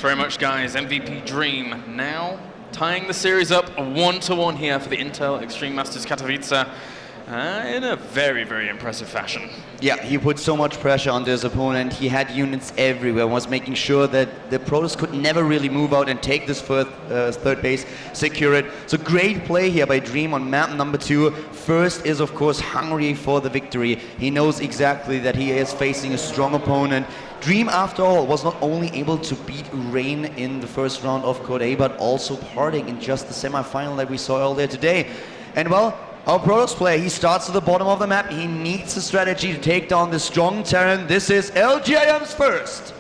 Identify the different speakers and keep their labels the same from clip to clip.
Speaker 1: very much, guys. MVP Dream now tying the series up 1-1 here for the Intel Extreme Masters Katowice in a very, very impressive fashion.
Speaker 2: Yeah, he put so much pressure on his opponent. He had units everywhere, was making sure that the Protoss could never really move out and take this third base, secure it. So great play here by Dream on map number 2. First is, of course, hungry for the victory. He knows exactly that he is facing a strong opponent. Dream, after all, was not only able to beat Rain in the first round of Code A, but also parting in just the semi-final that we saw earlier today. And well, our Protoss player, he starts at the bottom of the map. He needs a strategy to take down the strong Terran. This is LGIM's first.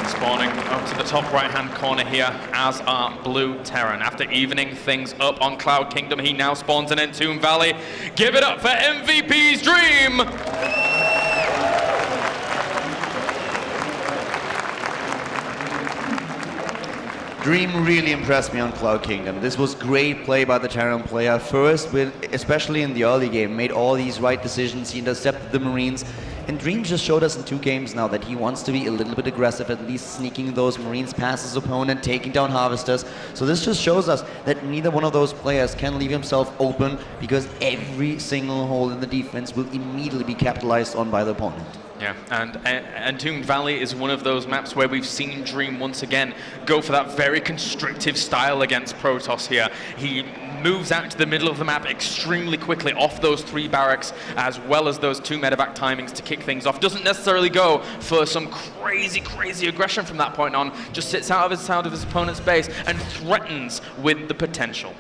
Speaker 1: Spawning up to the top right-hand corner here as our blue Terran. After evening things up on Cloud Kingdom, he now spawns in Entomb Valley. Give it up for MVP's Dream!
Speaker 2: Dream really impressed me on Cloud Kingdom. This was great play by the Terran player. First, especially in the early game, made all these right decisions. He intercepted the Marines. And Dream just showed us in 2 games now that he wants to be a little bit aggressive, at least sneaking those Marines past his opponent, taking down Harvesters. So this just shows us that neither one of those players can leave himself open, because every single hole in the defense will immediately be capitalized on by the opponent.
Speaker 1: Yeah, and Entombed Valley is one of those maps where we've seen Dream once again go for that very constrictive style against Protoss here. He moves out to the middle of the map extremely quickly off those 3 barracks, as well as those 2 medevac timings to kick things off. Doesn't necessarily go for some crazy aggression from that point on. Just sits out of his opponent's base and threatens with the potential.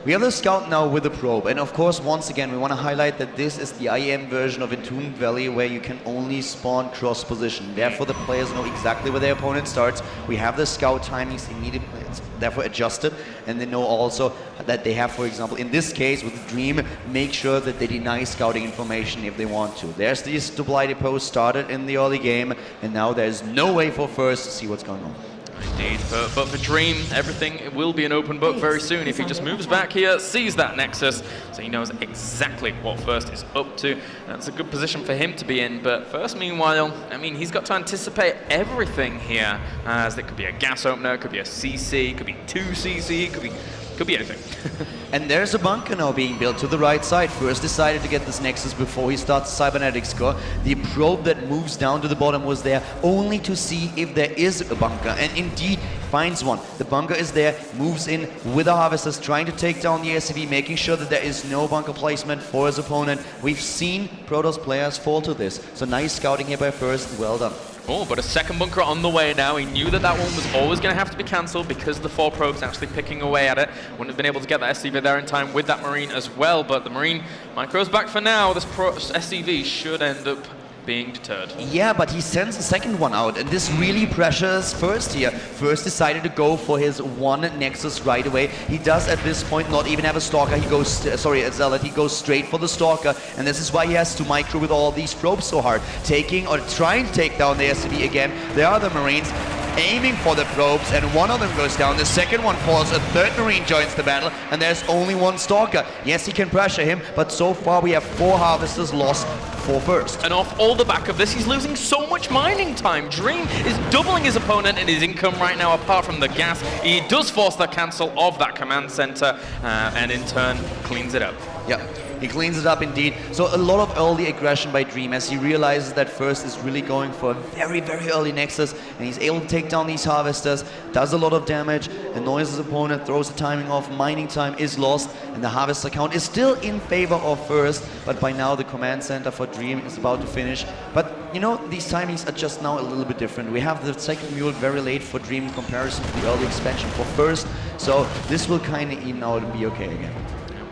Speaker 2: We have the scout now with the probe, and of course, once again, we want to highlight that this is the IEM version of Entombed Valley, where you can only spawn cross position. Therefore, the players know exactly where their opponent starts. We have the scout timings immediately, therefore adjusted, and they know also that they have, for example, in this case with Dream, make sure that they deny scouting information if they want to. There's the supply depot started in the early game, and now there's no way for First to see what's going on.
Speaker 1: Indeed, but for Dream, everything will be an open book very soon. If he just moves back here, sees that Nexus, so he knows exactly what First is up to. That's a good position for him to be in, but First, meanwhile, I mean, he's got to anticipate everything here, as it could be a gas opener, could be a CC, could be 2 CC, could be anything.
Speaker 2: And there's a bunker now being built to the right side. First decided to get this Nexus before he starts cybernetics core. The probe that moves down to the bottom was there only to see if there is a bunker, and indeed finds one. The bunker is there, moves in with the Harvesters, trying to take down the SCV, making sure that there is no bunker placement for his opponent. We've seen Protoss players fall to this. So nice scouting here by First, well done.
Speaker 1: Oh, but a second bunker on the way now. He knew that that one was always going to have to be cancelled because the 4 probes actually picking away at it. Wouldn't have been able to get that SCV there in time with that Marine as well, but the Marine micros back for now. This SCV should end up being deterred.
Speaker 2: Yeah, but he sends the second one out, and this really pressures First here. First decided to go for his 1 Nexus right away. He does at this point not even have a Stalker. He goes, a Zealot. He goes straight for the Stalker, and this is why he has to micro with all these probes so hard. Taking or trying to take down the SCV again. There are the Marines aiming for the probes, and one of them goes down. The second one falls. A 3rd Marine joins the battle, and there's only 1 Stalker. Yes, he can pressure him, but so far we have 4 Harvesters lost for First.
Speaker 1: And off all the back of this, he's losing so much mining time. Dream is doubling his opponent in his income right now, apart from the gas. He does force the cancel of that command center, and in turn cleans it up.
Speaker 2: Yeah, he cleans it up indeed. So a lot of early aggression by Dream, as he realizes that First is really going for a very early Nexus, and he's able to take down these Harvesters, does a lot of damage, annoys his opponent, throws the timing off, mining time is lost, and the Harvester count is still in favor of First, but by now the command center for Dream is about to finish. But you know, these timings are just now a little bit different. We have the second mule very late for Dream in comparison to the early expansion for First, so this will kind of even out and be okay again.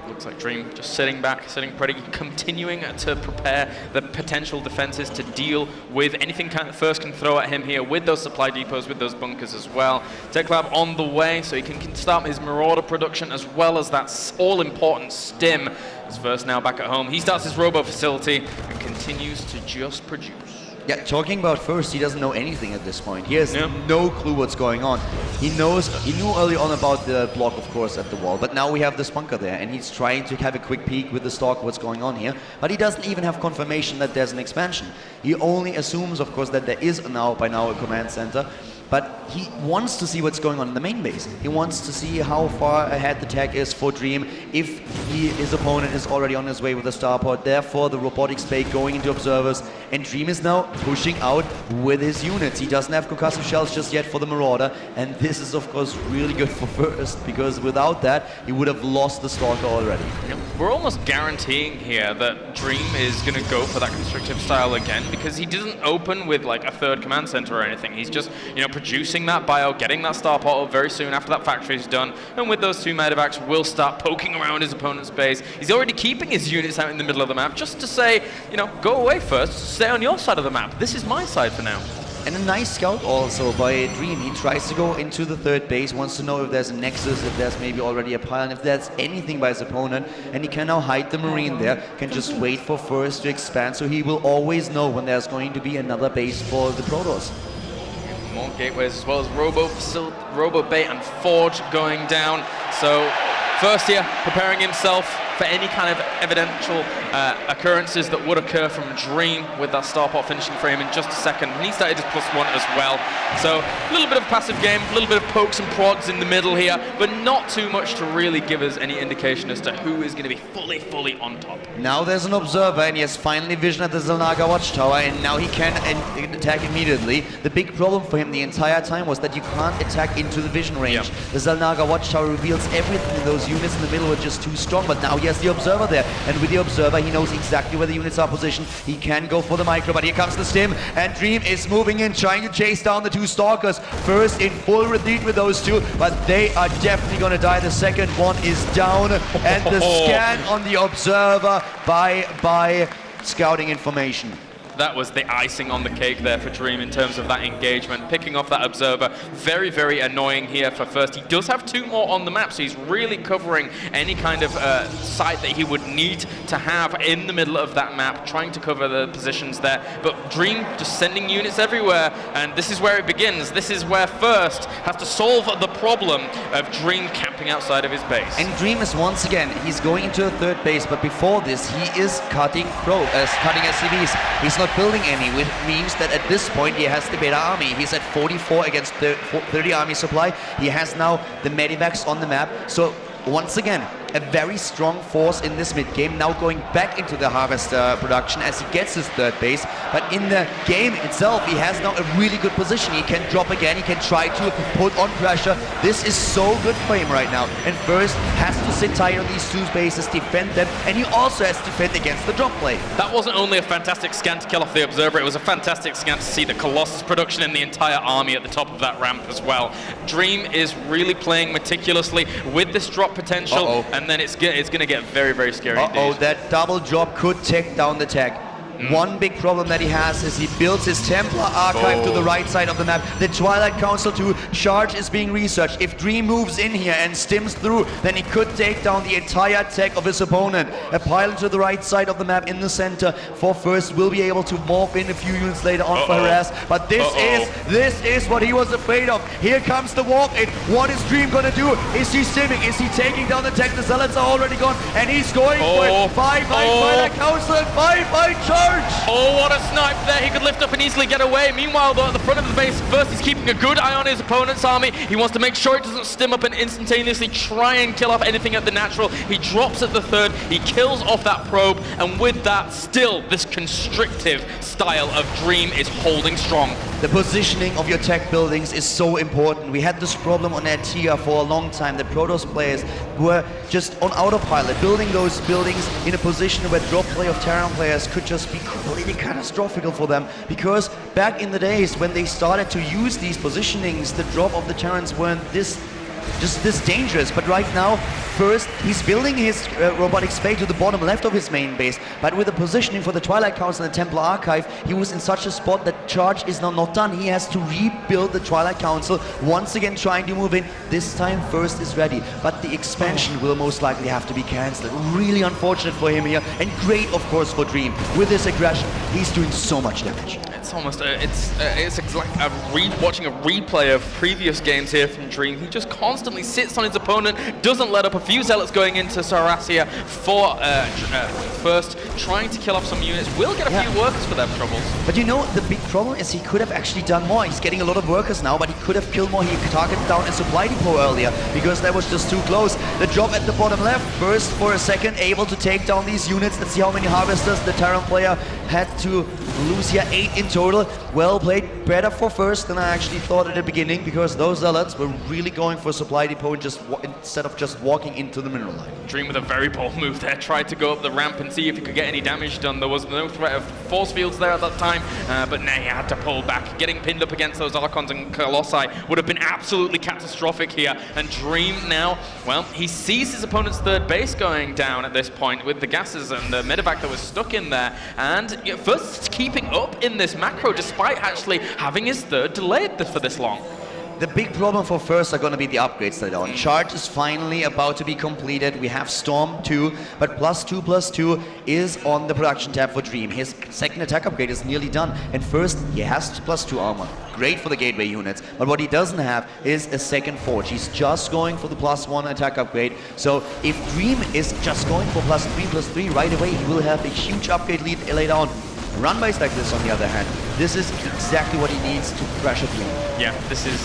Speaker 1: Looks like Dream just sitting back, sitting pretty, continuing to prepare the potential defenses to deal with anything First can throw at him here with those supply depots, with those bunkers as well. Tech Lab on the way, so he can start his Marauder production as well as that all-important stim. His First now back at home. He starts his robo facility and continues to just produce.
Speaker 2: Yeah, talking about first, he doesn't know anything at this point. He has
Speaker 1: Yeah.
Speaker 2: no clue what's going on. He knew early on about the block, of course, at the wall, but now we have this bunker there, and he's trying to have a quick peek with the stalk what's going on here, but he doesn't even have confirmation that there's an expansion. He only assumes, of course, that there is by now a command center, but he wants to see what's going on in the main base. He wants to see how far ahead the tech is for Dream, if his opponent is already on his way with the starport. Therefore, the robotics bay going into observers, and Dream is now pushing out with his units. He doesn't have concussive shells just yet for the Marauder, and this is, of course, really good for first, because without that, he would have lost the Stalker already.
Speaker 1: We're almost guaranteeing here that Dream is going to go for that constrictive style again, because he doesn't open with like a third command center or anything. He's just, producing that bio, getting that star portal very soon after that factory is done, and with those two medevacs, will start poking around his opponent's base. He's already keeping his units out in the middle of the map just to say, go away first, stay on your side of the map. This is my side for now.
Speaker 2: And a nice scout also by Dream. He tries to go into the third base, wants to know if there's a nexus, if there's maybe already a pylon, if there's anything by his opponent, and he can now hide the Marine there, can just wait for first to expand, so he will always know when there's going to be another base for the Protoss.
Speaker 1: More gateways as well as Robo Bay and Forge going down. So first here, preparing himself for any kind of evidential occurrences that would occur from Dream with that starport finishing for him in just a second. And he started his +1 as well. So a little bit of a passive game, a little bit of pokes and prods in the middle here, but not too much to really give us any indication as to who is going to be fully on top.
Speaker 2: Now there's an observer, and he has finally vision at the Zelnaga watchtower, and now he can attack immediately. The big problem for him the entire time was that you can't attack into the vision range.
Speaker 1: Yep.
Speaker 2: The Zelnaga watchtower reveals everything, and those units in the middle were just too strong, but now he has the observer there, and with the observer he knows exactly where the units are positioned. He can go for the micro, but here comes the stim, and Dream is moving in, trying to chase down the two stalkers. First in full retreat with those two, but they are definitely gonna die. The second one is down, and the scan on the observer by scouting information.
Speaker 1: That was the icing on the cake there for Dream in terms of that engagement. Picking off that observer, very annoying here for first. He does have two more on the map, so he's really covering any kind of site that he would need to have in the middle of that map, trying to cover the positions there. But Dream just sending units everywhere, and this is where it begins. This is where first has to solve the problem of Dream camping outside of his base.
Speaker 2: And Dream is once again, he's going into the third base, but before this, he is cutting SCVs. He's not building any, which means that at this point he has the beta army. He's at 44 against the 30 army supply. He has now the medivacs on the map. So once again, a very strong force in this mid-game, now going back into the Harvester production as he gets his third base. But in the game itself, he has now a really good position. He can drop again, he can try to put on pressure. This is so good for him right now. And first has to sit tight on these two bases, defend them, and he also has to defend against the drop play.
Speaker 1: That wasn't only a fantastic scan to kill off the Observer, it was a fantastic scan to see the Colossus production in the entire army at the top of that ramp as well. Dream is really playing meticulously with this drop potential, and then it's going to get very scary indeed.
Speaker 2: That double drop could take down the tech. One big problem that he has is he builds his Templar archive to the right side of the map. The Twilight Council 2 charge is being researched. If Dream moves in here and stims through, then he could take down the entire tech of his opponent. A pylon to the right side of the map in the center for first will be able to morph in a few units later on for harass. But this is what he was afraid of. Here comes the walk in. What is Dream gonna do? Is he stimming? Is he taking down the tech? The Zealots are already gone, and he's going for it. 5-5 Twilight Council and 5-5 charge.
Speaker 1: Oh, what a snipe there. He could lift up and easily get away. Meanwhile, though, at the front of the base, first he's keeping a good eye on his opponent's army. He wants to make sure it doesn't stim up and instantaneously try and kill off anything at the natural. He drops at the third. He kills off that probe. And with that, still, this constrictive style of Dream is holding strong.
Speaker 2: The positioning of your tech buildings is so important. We had this problem on Atia for a long time. The Protoss players were just on autopilot, building those buildings in a position where drop play of Terran players could just be completely catastrophic for them. Because back in the days when they started to use these positionings, the drop of the Terrans weren't this dangerous. But right now, first he's building his robotic spade to the bottom left of his main base, but with the positioning for the Twilight Council and the Templar Archive, he was in such a spot that charge is now not done. He has to rebuild the Twilight Council, once again trying to move in. This time first is ready, but the expansion will most likely have to be cancelled. Really unfortunate for him here, and great of course for Dream. With his aggression, he's doing so much damage.
Speaker 1: it's almost it's like watching a replay of previous games here from Dream. He just constantly sits on his opponent, doesn't let up. A few zealots going into Sarassia for first, trying to kill off some units. Will get a few workers for their troubles.
Speaker 2: But you know, the big problem is he could have actually done more. He's getting a lot of workers now, but he could have killed more. He targeted down a supply depot earlier because that was just too close. The drop at the bottom left, first for a second, able to take down these units. Let's see how many harvesters the Terran player had to lose here. 8 in total. Well played. Better for first than I actually thought at the beginning, because those zealots were really going for a supply depot and just instead of just walking into the mineral line.
Speaker 1: Dream with a very bold move there, tried to go up the ramp and see if he could get any damage done. There was no threat of force fields there at that time, but now he had to pull back. Getting pinned up against those Archons and Colossi would have been absolutely catastrophic here. And Dream now, well, he sees his opponent's third base going down at this point with the gases and the medevac that was stuck in there. And first keeping up in this macro despite actually having his third delayed for this long.
Speaker 2: The big problem for first are going to be the upgrades that are on. Charge is finally about to be completed. We have Storm 2, but +2/+2 is on the production tab for Dream. His second attack upgrade is nearly done. And first, he has +2 armor. Great for the gateway units. But what he doesn't have is a second forge. He's just going for the +1 attack upgrade. So if Dream is just going for +3/+3 right away, he will have a huge upgrade lead later on. Run-bys like this, on the other hand, this is exactly what he needs to pressure Dream.
Speaker 1: Yeah, this is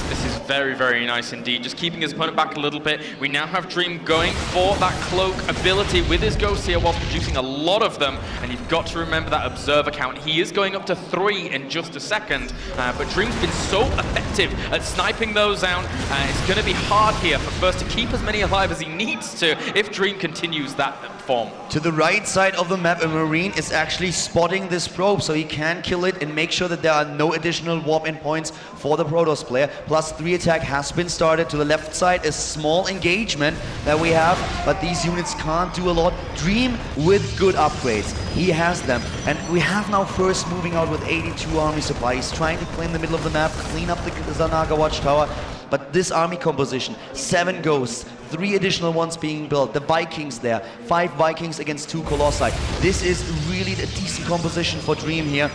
Speaker 1: very, very nice indeed. Just keeping his opponent back a little bit. We now have Dream going for that cloak ability with his ghosts here while producing a lot of them. And you've got to remember that observer count. He is going up to 3 in just a second. But Dream's been so effective at sniping those out. It's going to be hard here for first to keep as many alive as he needs to if Dream continues that form.
Speaker 2: To the right side of the map, a Marine is actually spotting this probe, so he can kill it and make sure that there are no additional warp endpoints for the Protoss player. +3 attack has been started. To the left side, a small engagement that we have, but these units can't do a lot. Dream with good upgrades. He has them. And we have now first moving out with 82 army supply. He's trying to claim the middle of the map, clean up the Zanaga watchtower. But this army composition, 7 ghosts, 3 additional ones being built, the Vikings there, 5 Vikings against 2 Colossi. This is really a decent composition for Dream here.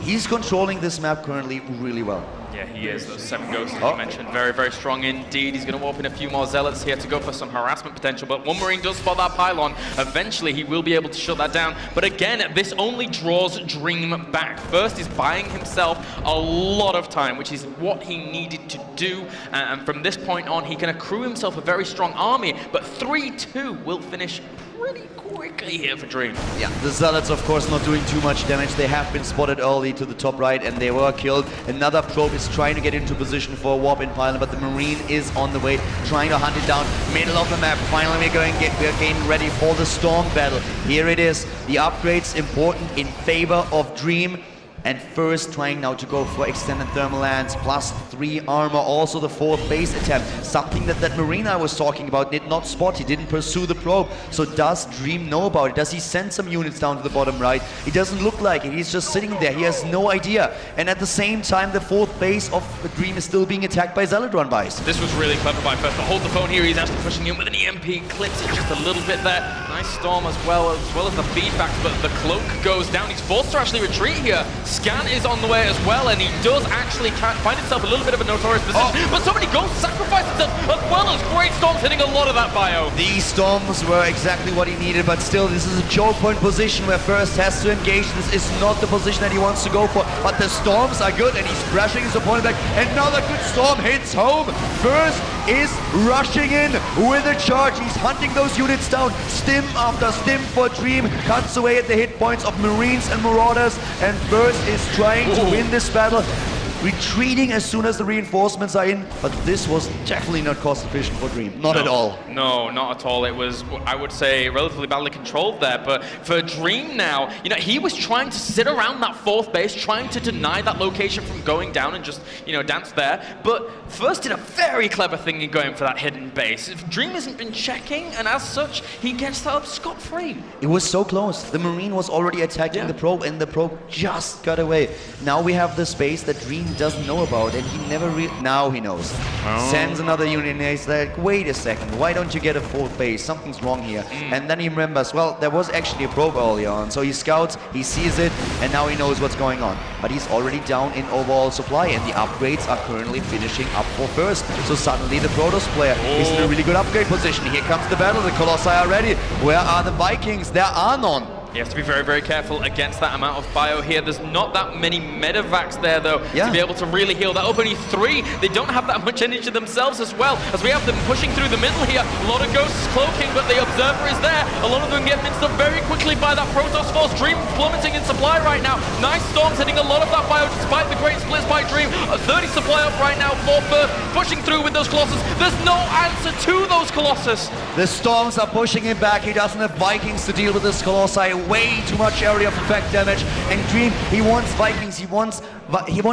Speaker 2: He's controlling this map currently really well.
Speaker 1: Yeah, he is. Those 7 ghosts, as you mentioned, very, very strong indeed. He's going to open a few more zealots here to go for some harassment potential, but one Marine does spot that pylon. Eventually, he will be able to shut that down. But again, this only draws Dream back. First is buying himself a lot of time, which is what he needed to do. And from this point on, he can accrue himself a very strong army, but 3-2 will finish pretty quickly here for Dream.
Speaker 2: Yeah, the Zealots, of course, not doing too much damage. They have been spotted early to the top right, and they were killed. Another probe is trying to get into position for a warp in pylon, but the Marine is on the way, trying to hunt it down. Middle of the map. Finally, we're getting ready for the Storm battle. Here it is. The upgrades important in favor of Dream. And first trying now to go for extended thermal lands, +3 armor, also the 4th base attempt. Something that Marine I was talking about did not spot. He didn't pursue the probe. So does Dream know about it? Does he send some units down to the bottom right? It doesn't look like it. He's just sitting there. He has no idea. And at the same time, the 4th base of Dream is still being attacked by Zealot run-bys.
Speaker 1: This was really clever by first to hold the phone here. He's actually pushing in with an EMP, clips it just a little bit there. Nice storm as well as the feedback, but the cloak goes down. He's forced to actually retreat here. Scan is on the way as well, and he does actually find himself a little bit of a notorious position, but somebody goes sacrifice himself as well as great storms hitting a lot of that bio.
Speaker 2: These storms were exactly what he needed, but still, this is a choke point position where first has to engage. This is not the position that he wants to go for, but the storms are good, and he's pressuring his opponent back. Another good storm hits home. First is rushing in with a charge. He's hunting those units down. Stim after stim for Dream. Cuts away at the hit points of Marines and Marauders, and First is trying to win this battle. Retreating as soon as the reinforcements are in, but this was definitely not cost efficient for Dream. Not at all.
Speaker 1: No, not at all. It was, I would say, relatively badly controlled there. But for Dream now, he was trying to sit around that 4th base, trying to deny that location from going down and just, dance there. But First did a very clever thing in going for that hidden base. If Dream hasn't been checking, and as such, he gets that up scot-free.
Speaker 2: It was so close. The Marine was already attacking the probe, and the probe just got away. Now we have the space that Dream Dream doesn't know about, and he never now he knows. Sends another unit, and he's like, wait a second, why don't you get a fourth base? Something's wrong here. And then he remembers, well, there was actually a probe early on, so he scouts, he sees it, and now he knows what's going on. But he's already down in overall supply, and the upgrades are currently finishing up for first. So suddenly the Protoss player is in a really good upgrade position. Here comes the battle, the Colossi are ready. Where are the Vikings? There are none.
Speaker 1: He has to be very, very careful against that amount of bio here. There's not that many medevacs there, though, to be able to really heal that up. Only 3. They don't have that much energy themselves as well, as we have them pushing through the middle here. A lot of Ghosts cloaking, but the Observer is there. A lot of them get minced up very quickly by that Protoss force. Dream plummeting in supply right now. Nice Storms hitting a lot of that bio, despite the great splits by Dream. 30 supply up right now for first, pushing through with those Colossus. There's no answer to those Colossus.
Speaker 2: The Storms are pushing him back. He doesn't have Vikings to deal with this Colossi. Way too much area of effect damage. And Dream, he wants Vikings. He wants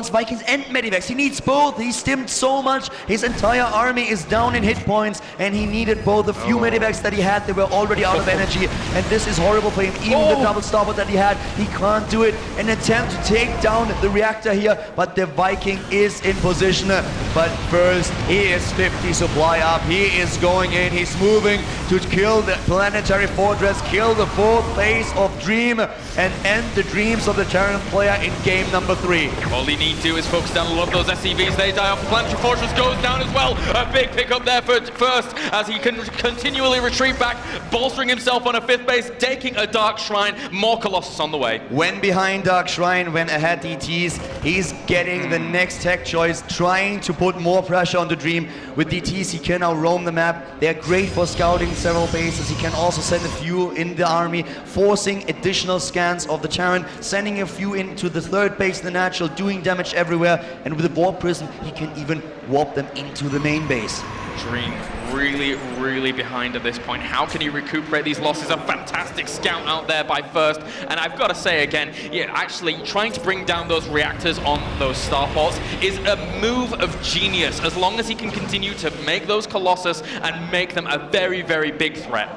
Speaker 2: Vikings and Medivacs. He needs both. He stimmed so much. His entire army is down in hit points, and he needed both. The few Medivacs that he had, they were already out of energy, and this is horrible for him. Even the double starboard that he had, he can't do it. An attempt to take down the reactor here, but the Viking is in position. But first, he is 50 supply up. He is going in. He's moving to kill the planetary fortress, kill the 4th base of Dream, and end the dreams of the Terran player in game number 3.
Speaker 1: All he needs to do is focus down a lot of those SCVs. They die off. The planetary fortress goes down as well. A big pickup there for first, as he can continually retreat back, bolstering himself on a 5th base, taking a Dark Shrine. More Colossus on the way.
Speaker 2: When behind Dark Shrine, when ahead DTs, he's getting the next tech choice, trying to put more pressure on the Dream. With DTs, he can now roam the map. They're great for scouting several bases. He can also send a few in the army, forcing additional scans of the Terran, sending a few into the 3rd base, the natural, doing damage everywhere. And with the Warp Prism, he can even warp them into the main base.
Speaker 1: Dream really, really behind at this point. How can he recuperate these losses? A fantastic scout out there by first. And I've got to say again, actually trying to bring down those reactors on those starports is a move of genius, as long as he can continue to make those Colossus and make them a very, very big threat.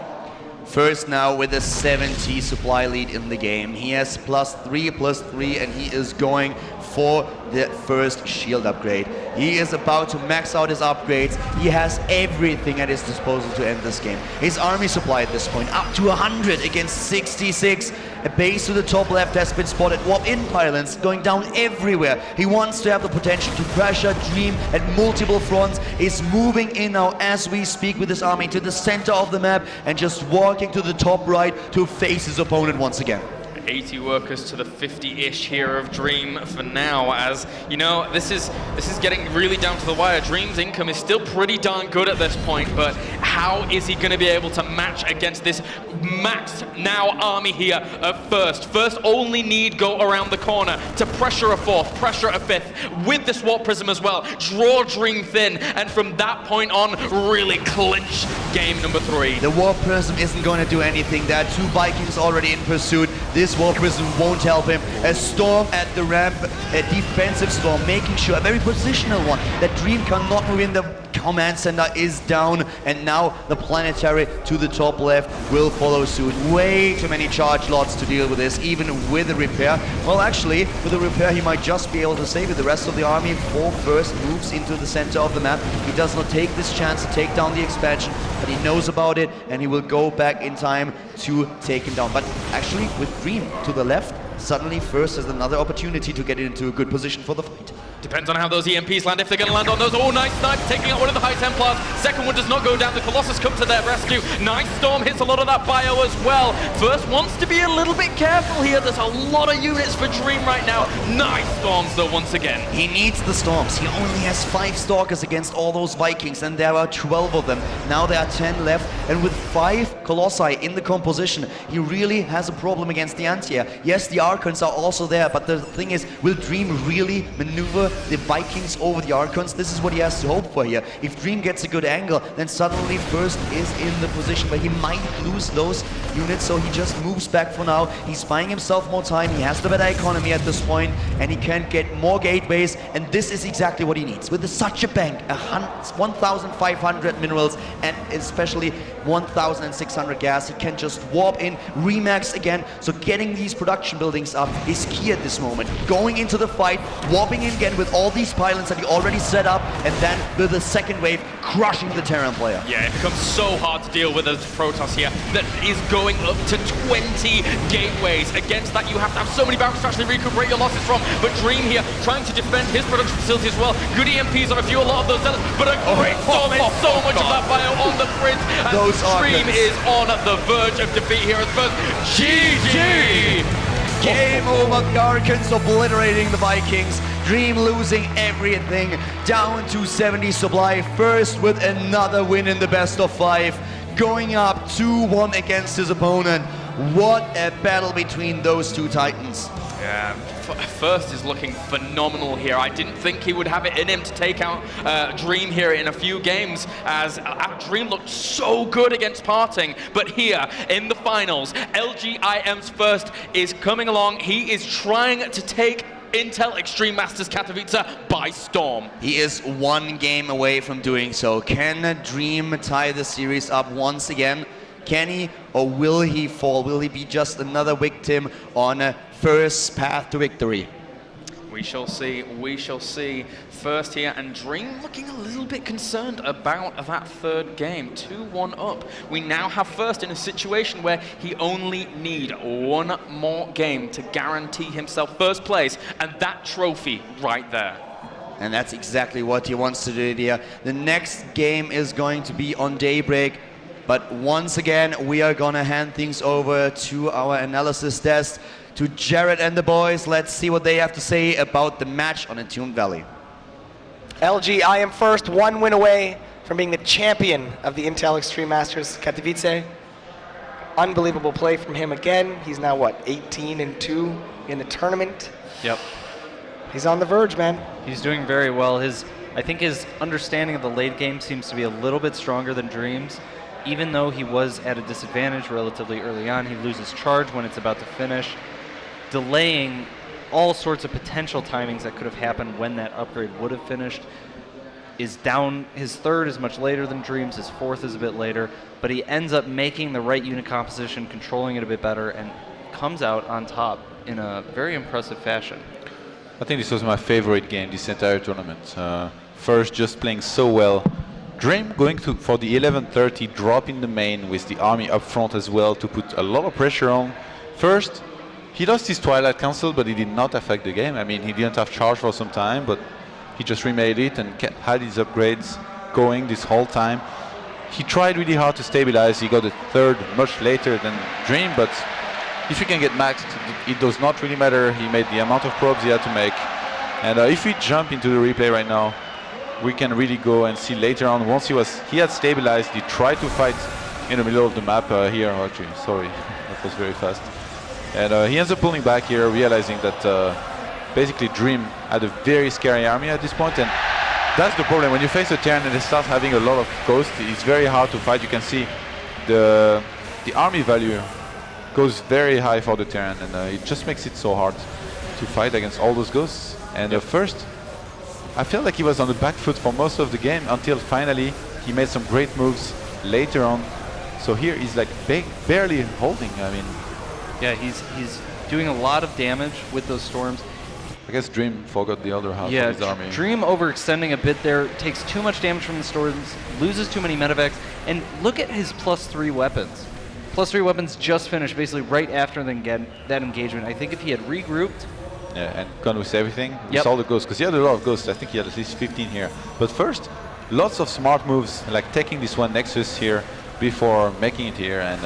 Speaker 2: First now with a 70 supply lead in the game. He has +3/+3, and he is going for the first shield upgrade. He is about to max out his upgrades. He has everything at his disposal to end this game. His army supply at this point up to 100 against 66. A base to the top left has been spotted. Warp-in pylons going down everywhere. He wants to have the potential to pressure Dream at multiple fronts. Is moving in now as we speak with his army to the center of the map and just walking to the top right to face his opponent once again.
Speaker 1: 80 workers to the 50-ish here of Dream for now, as you know, this is getting really down to the wire. Dream's income is still pretty darn good at this point, but how is he going to be able to match against this maxed now army here of first? First only need go around the corner to pressure a 4th, pressure a 5th, with this Warp Prism as well, draw Dream thin, and from that point on, really clinch game number 3.
Speaker 2: The Warp Prism isn't going to do anything. There are 2 Vikings already in pursuit. This Warp Prism won't help him. A Storm at the ramp, a defensive Storm, making sure, a very positional one, that Dream cannot move in. The command center is down, and now the planetary to the top left will follow suit. Way too many charge lots to deal with this, even with the repair. Well, actually, with the repair, he might just be able to save it. The rest of the army for first moves into the center of the map. He does not take this chance to take down the expansion, but he knows about it, and he will go back in time to take him down. But actually, with Dream to the left, suddenly first has another opportunity to get into a good position for the fight.
Speaker 1: Depends on how those EMPs land, if they're going to land on those. Oh, nice snipe, taking out one of the High Templars. Second one does not go down. The Colossus come to their rescue. Nice Storm hits a lot of that bio as well. First wants to be a little bit careful here. There's a lot of units for Dream right now. Nice Storms, though, once again.
Speaker 2: He needs the Storms. He only has 5 Stalkers against all those Vikings, and there are 12 of them. Now there are 10 left, and with 5 Colossi in the composition, he really has a problem against the anti-air. Yes, the Archons are also there, but the thing is, will Dream really maneuver the Vikings over the Archons? This is what he has to hope for here. If Dream gets a good angle, then suddenly first is in the position where he might lose those units, so he just moves moves back for now. He's buying himself more time. He has the better economy at this point, and he can get more gateways, and this is exactly what he needs. With such a bank, 1,500 minerals, and especially 1,600 gas, he can just warp in, remax again. So getting these production buildings up is key at this moment. Going into the fight, warping in again with all these pylons that he already set up, and then with the second wave, crushing the Terran player.
Speaker 1: Yeah, it becomes so hard to deal with as Protoss here that is going up to 20 gateways. Against that, you have to have so many barracks to actually recuperate your losses from. But Dream here, trying to defend his production facility as well. Good EMPs on a few, a lot of those zealots, but a great storm is so much of that bio on the fringe. And Dream is on the verge of defeat here at first. GG!
Speaker 2: Game over, the Archons obliterating the Vikings. Dream losing everything, down to 70 supply. First with another win in the best of 5, going up 2-1 against his opponent. What a battle between those two Titans.
Speaker 1: Yeah, First is looking phenomenal here. I didn't think he would have it in him to take out Dream here in a few games, as Dream looked so good against Parting. But here in the finals, LGIM's First is coming along. He is trying to take Intel Extreme Masters Katowice by storm.
Speaker 2: He is one game away from doing so. Can Dream tie the series up once again? Can he, or will he fall? Will he be just another victim on a First path to victory?
Speaker 1: We shall see, we shall see. First here, and Dream looking a little bit concerned about that third game. 2-1 up. We now have First in a situation where he only need one more game to guarantee himself first place, and that trophy right there.
Speaker 2: And that's exactly what he wants to do here. The next game is going to be on Daybreak, but once again, we are gonna hand things over to our analysis desk, to Jared and the boys. Let's see what they have to say about the match on Entombed Valley.
Speaker 3: IEM First, one win away from being the champion of the Intel Extreme Masters Katowice. Unbelievable play from him again. He's now, what, 18-2 in the tournament?
Speaker 4: Yep.
Speaker 3: He's on the verge, man.
Speaker 4: He's doing very well. I think his understanding of the late game seems to be a little bit stronger than Dream's. Even though he was at a disadvantage relatively early on, he loses charge when it's about to finish, delaying all sorts of potential timings that could have happened when that upgrade would have finished. Is down, his third is much later than Dream's, his fourth is a bit later, but he ends up making the right unit composition, controlling it a bit better, and comes out on top in a very impressive fashion.
Speaker 5: I think this was my favorite game this entire tournament. First, just playing so well. Dream going for the 1130, drop in the main with the army up front as well to put a lot of pressure on. First, he lost his Twilight Council, but he did not affect the game. I mean, he didn't have charge for some time, but he just remade it and had his upgrades going this whole time. He tried really hard to stabilize. He got a third much later than Dream, but if you can get maxed, it does not really matter. He made the amount of probes he had to make. And if we jump into the replay right now, we can really go and see later on, once he had stabilized, he tried to fight in the middle of the map here. Actually, sorry, that was very fast. And he ends up pulling back here, realizing that basically Dream had a very scary army at this point, and that's the problem. When you face a Terran and they start having a lot of ghosts, it's very hard to fight. You can see the army value goes very high for the Terran, and it just makes it so hard to fight against all those ghosts. And First, I felt like he was on the back foot for most of the game until finally he made some great moves later on. So here he's like barely holding. I mean,
Speaker 4: yeah, he's doing a lot of damage with those storms.
Speaker 5: I guess Dream forgot the other half of his army.
Speaker 4: Dream overextending a bit there, takes too much damage from the storms, loses too many medevacs, and look at his +3 weapons. +3 weapons just finished basically right after that engagement. I think if he had regrouped,
Speaker 5: yeah, and gone with everything, with all the ghosts, because he had a lot of ghosts. I think he had at least 15 here. But First, lots of smart moves, like taking this one Nexus here before making it here, and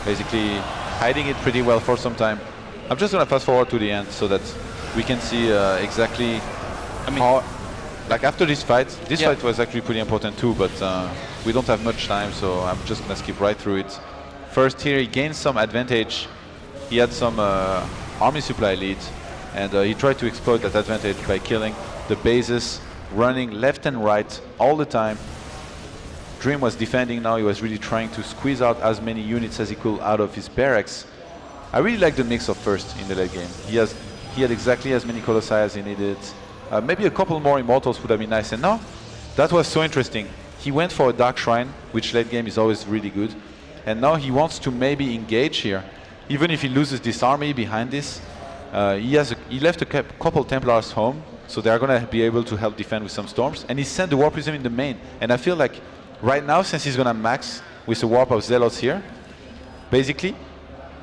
Speaker 5: basically hiding it pretty well for some time. I'm just gonna fast forward to the end so that we can see exactly how, like after this fight was actually pretty important too, but we don't have much time, so I'm just gonna skip right through it. First here, he gained some advantage. He had some army supply lead, and he tried to exploit that advantage by killing the bases, running left and right all the time. Dream was defending now. He was really trying to squeeze out as many units as he could out of his barracks. I really like the mix of first in the late game. He had exactly as many Colossi as he needed. Maybe a couple more Immortals would have been nice. And now, that was so interesting. He went for a Dark Shrine, which late game is always really good. And now he wants to maybe engage here. Even if he loses this army behind this, he left a couple Templars home, so they're going to be able to help defend with some storms. And he sent the War Prism in the main. And I feel like right now, since he's going to max with a Warp of Zealots here, basically,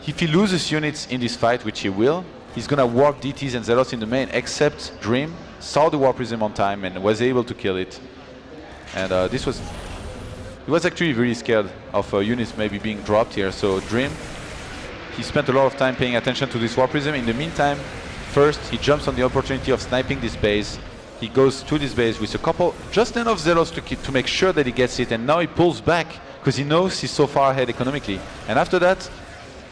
Speaker 5: if he loses units in this fight, which he will, he's going to warp DTs and Zealots in the main, except Dream saw the War Prism on time and was able to kill it. And he was actually really scared of units maybe being dropped here. So Dream, he spent a lot of time paying attention to this War Prism. In the meantime, first he jumps on the opportunity of sniping this base. He goes to this base with a couple, just enough Zealots to make sure that he gets it. And now he pulls back because he knows he's so far ahead economically. And after that,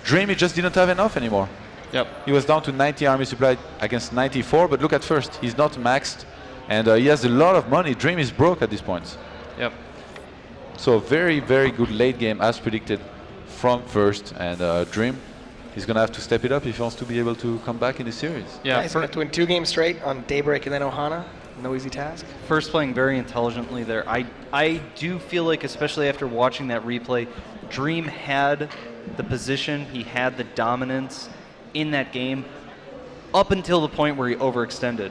Speaker 5: Dream, he just didn't have enough anymore.
Speaker 1: Yep.
Speaker 5: He was down to 90 army supply against 94, but look at first, he's not maxed, and he has a lot of money. Dream is broke at this point.
Speaker 1: Yep.
Speaker 5: So very, very good late game as predicted from first, and Dream, he's going to have to step it up if he wants to be able to come back in the series.
Speaker 1: Yeah,
Speaker 3: he's going to win 2 games straight on Daybreak and then Ohana. No easy task.
Speaker 4: First playing very intelligently there. I do feel like, especially after watching that replay, Dream had the position, he had the dominance in that game up until the point where he overextended.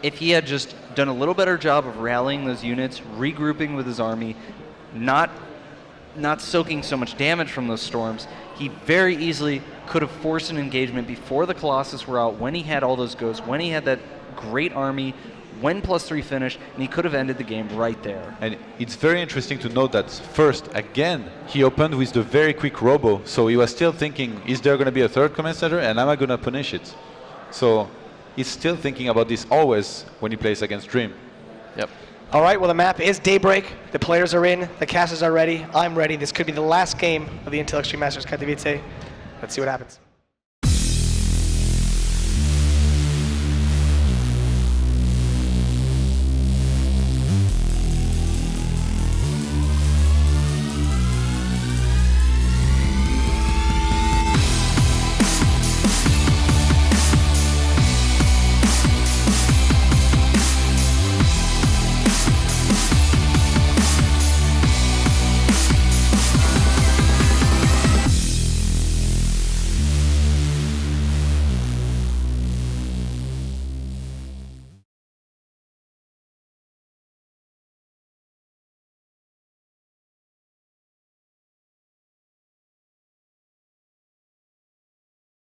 Speaker 4: If he had just done a little better job of rallying those units, regrouping with his army, not soaking so much damage from those storms, he very easily could have forced an engagement before the Colossus were out, when he had all those ghosts, when he had that great army, when +3 finished, and he could have ended the game right there.
Speaker 5: And it's very interesting to note that first, again, he opened with the very quick robo, so he was still thinking, is there going to be a third command center, and am I going to punish it? So he's still thinking about this always when he plays against Dream.
Speaker 1: Yep.
Speaker 3: All right, well, the map is Daybreak. The players are in, the casters are ready, I'm ready. This could be the last game of the Intel Extreme Masters Katowice. Let's see what happens.